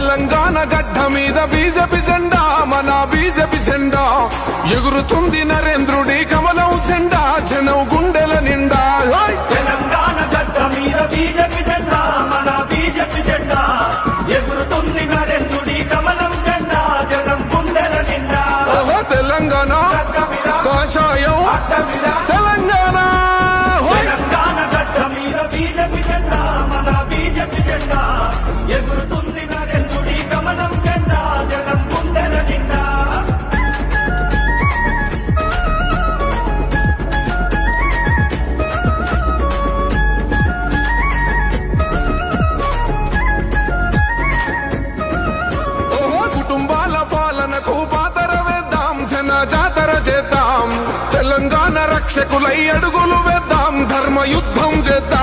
తెలంగాణ గడ్డ మీద బీజేపీ జెండా, మన బీజేపీ జెండా ఎగురుతుంది నరేంద్రుడి కమలం జెండా, జనం గుండెల నిండా. తెలంగాణ గడ్డ మీద బీజేపీ జెండా, మన బీజేపీ జెండా ఎగురుతుంది నరేంద్రుడి కమలం జెండా, జనం గుండెల నిండా. తెలంగాణ కాషాయం తెలంగాణ. తెలంగాణ గడ్డ మీద బీజేపీ జెండా, మన బీజేపీ జెండా ఎగురుతుంది నరేంద్రుడి కమలం జెండా, జనం గుండెల నిండా. కుటుంబాల పాలనకు పాతర వేద్దాం, జన జాతర చేద్దాం, తెలంగాణ రక్షకులై అడుగులు వేద్దాం, ధర్మ యుద్ధం చేద్దాం.